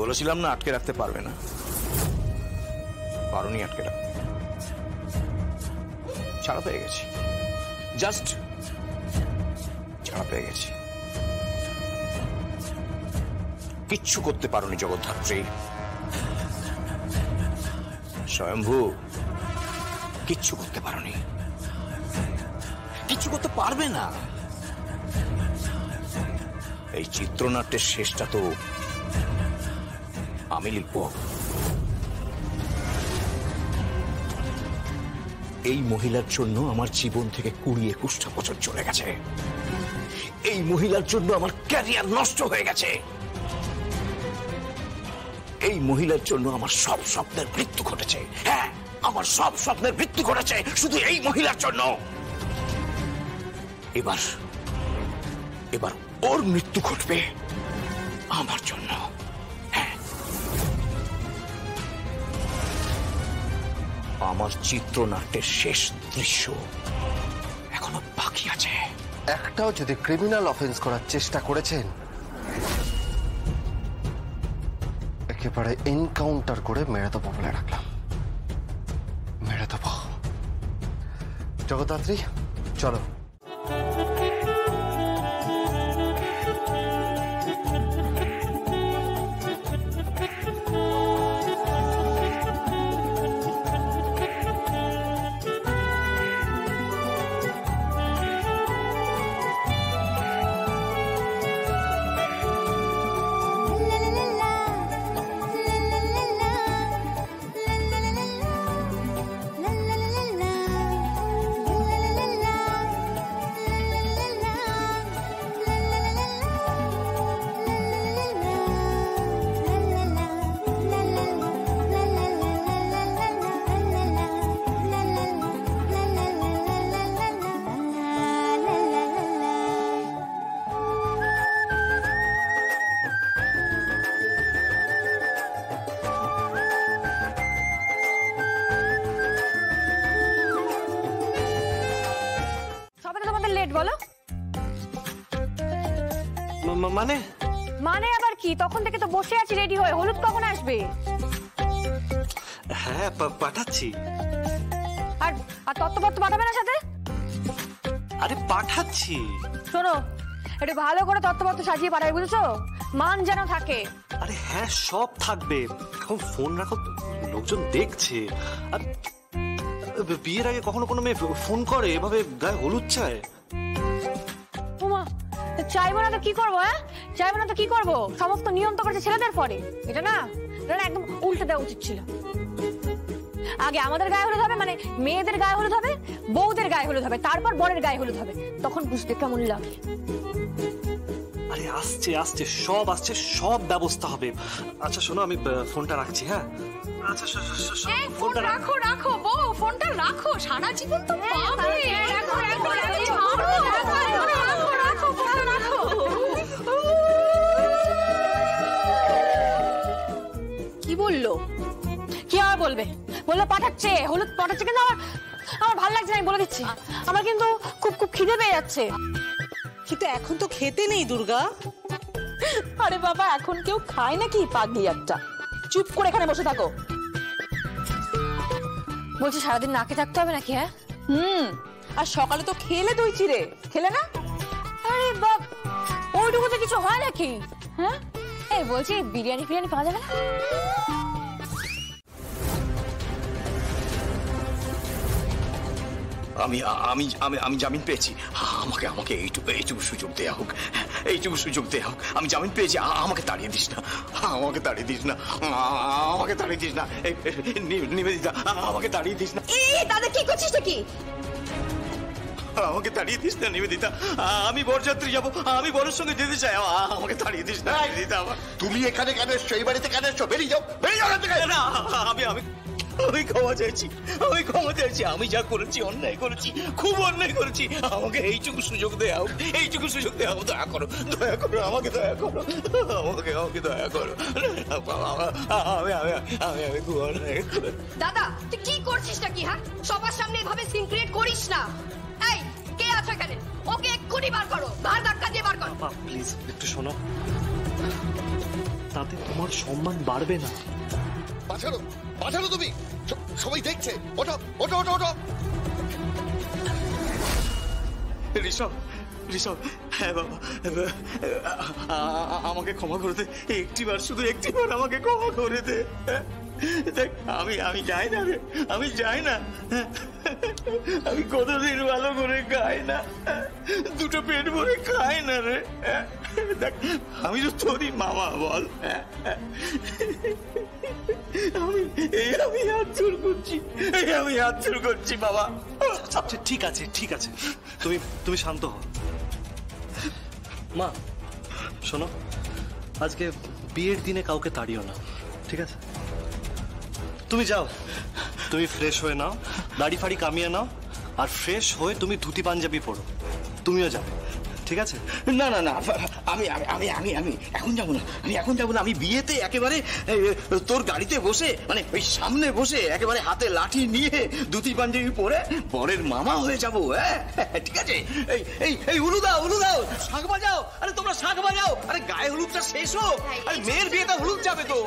বলেছিলাম না আটকে রাখতে পারবে না, পারোনি আটকে রাখতে। ছাড়া পেয়ে গেছি, জাস্ট ছাড়া পেয়ে গেছি। কিচ্ছু করতে পারোনি জগদ্ধাত্রী, স্বয়ম্ভু কিচ্ছু করতে পারোনি, কিচ্ছু করতে পারবে না। এই চিত্রনাট্যের শেষটা তো আমি লিখব। এই মহিলার জন্য আমার জীবন থেকে 20-21টা বছর চলে গেছে। এই মহিলার জন্য আমার ক্যারিয়ার নষ্ট হয়ে গেছে। এই মহিলার জন্য আমার সব স্বপ্নের মৃত্যু ঘটেছে। হ্যাঁ, আমার সব স্বপ্নের মৃত্যু ঘটেছে শুধু এই মহিলার জন্য। এবার ওর মৃত্যু ঘটবে আমার জন্য। হ্যাঁ, আমার চিত্রনাট্যের শেষ দৃশ্য এখনো বাকি আছে। একটাও যদি ক্রিমিনাল অফেন্স করার চেষ্টা করেছেন, একেবারে এনকাউন্টার করে মেরে দেবো বলে রাখলাম, মেরে দেবো। জগদ্ধাত্রী চলো। মানে মানে আবার কি? তখন থেকে তো বসে আছি রেডি হয়ে। হলুদ কখন আসবে? হ্যাঁ পাঠাচ্ছি। আর তত্ত্বপত্র পাঠাবে না সাথে? আরে পাঠাচ্ছি। শোনো, একটু ভালো করে তত্ত্বপত্র সাজিয়ে পাঠাবে, বুঝেছো? মান যেন থাকে। আরে হ্যাঁ, সব থাকবে। এখন ফোন রাখো, লোকজন দেখছে। আর বিয়ের আগে কখনো কোনো মেয়ে ফোন করে এভাবে গায়ে হলুদ চায়? চাইবো না তো কি করবো? হ্যাঁ, চাইবো না তো কি করবো? সমস্ত নিয়ম তো করেছে ছেলেদের পরে। এটা না একদম উল্টে দেওয়া উচিত ছিল। আগে আমাদের গায়ে হলুদ হবে, মানে মেয়েদের গায়ে হলুদ হবে, বউদের গায়ে হলুদ হবে, তারপর বরের গায়ে হলুদ হবে। তখন বুঝতে কেমন লাগে। আরে আসছে আসছে, সব আসছে, সব ব্যবস্থা হবে। আচ্ছা শোনো, আমি ফোনটা রাখছি। হ্যাঁ আচ্ছা, ফোনটা রাখো রাখো বউ, ফোনটা রাখো, সারা জীবন তো পাবে। রাখো রাখো রাখো, ফোনটা রাখো। কি বললো? কি আর বলবে? বললো পাঠাচ্ছে, হলুদ পাঠাচ্ছে। কিন্তু আমার ভালো লাগছে না, আমি বলে দিচ্ছি। আমার কিন্তু খুব খুব খিদে পেয়ে যাচ্ছে। কিন্তু এখন তো খেতে নেই দুর্গা। আরে বাবা, এখন কেউ খায় নাকি? পাগলি একটা, চুপ করে এখানে বসে থাকো। বলছি সারাদিন না খেয়ে থাকতে হবে নাকি? হ্যাঁ, আর সকালে তো খেলে দই চিড়ে, খেলে না? আরে বাপ, ওইটুকুতে কিছু হয় নাকি? হ্যাঁ, এই বলছি বিরিয়ানি ফিরিয়ানি পাওয়া যাবে না? আমি আমি আমি আমি জামিন পেয়েছি। আমাকে এইটুকু সুযোগ দেয়া হোক, এইটুকু সুযোগ দেয়া হোক। আমি জামিন পেয়েছি, আমাকে তাড়িয়ে দিস না, আমাকে তাড়িয়ে দিস না, আমাকে তাড়িয়ে দিস না। নিবেদিতা, আমাকে তাড়িয়ে দিস না। দাদা কি করছিস কি? আমাকে তাড়িয়ে দিস না নিবেদিতা, আমি বরযাত্রী যাবো, আমি বরের সঙ্গে যেতে চাই। আমাকে তাড়িয়ে দিস না নিবেদিতা। তুমি এখানে কেন এসছো? এই বাড়িতে কেন এসছো? বেরিয়ে যাও, বেরিয়ে যাও থেকে। না, আমি ক্ষমা চাইছি, আমি ক্ষমা চাইছি। আমি যা করেছি অন্যায় করেছি, খুব অন্যায় করেছি। আমাকে এইটুকু সুযোগ দেওয়া হোক, এইটুকু সুযোগ দেওয়া হোক। দয়া করো, দয়া করো, আমাকে দয়া করো, আমাকে দয়া করো। আমি খুব অন্যায় করেছি। দাদা তুই কি করছিস নাকি? হ্যাঁ, সবার সামনে এভাবে সিন ক্রিয়েট করিস না। এই কে আছে এখানে? ওকে এক্ষুনি বার করো, ঘাড় ধাক্কা দিয়ে বার করো। প্লিজ একটু শোনো। তাতে তোমার সম্মান বাড়বে না। বাঁচানো বাঁচানো তুমি, সবাই দেখছে। ওঠো ওঠো ওঠো ওঠো। ঋষভ, ঋষভ, হ্যাঁ বাবা, আমাকে ক্ষমা করে দে, একটিবার, শুধু একটিবার আমাকে ক্ষমা করে দে। দেখ আমি যাই না রে, আমি যাই না, আমি কতদিন ভালো করে খাই না, দুটো পেট ভরে খাই না রে। দেখ আমি তো তোরই মামা, বল। আমি হাত জোর করছি, আমি হাত জোর করছি বাবা। আচ্ছা ঠিক আছে, ঠিক আছে, তুমি শান্ত হও। মা শোনো, আজকে বিয়ের দিনে কাউকে তাড়িও না, ঠিক আছে? তুমি যাও, তুমি ফ্রেশ হয়ে নাও, দাড়ি ফাড়ি কামিয়ে নাও, আর ফ্রেশ হয়ে তুমি ধুতি পাঞ্জাবি পরো, তুমিও যাবে, ঠিক আছে? না না না, আমি আমি আমি আমি এখন যাবো না, আমি এখন যাবো না। আমি বিয়েতে একেবারে তোর গাড়িতে বসে, মানে ওই সামনে বসে একেবারে হাতে লাঠি নিয়ে ধুতি পাঞ্জাবি পরে বরের মামা হয়ে যাবো। হ্যাঁ ঠিক আছে। এই এই এই উলু দাও, উলু দাও, শাঁখ বাজাও। আরে তোমরা শাঁখ বাজাও। আরে গায়ে হলুদটা শেষ হোক, আরে মেয়ের বিয়েটা হলুদ যাবে তো।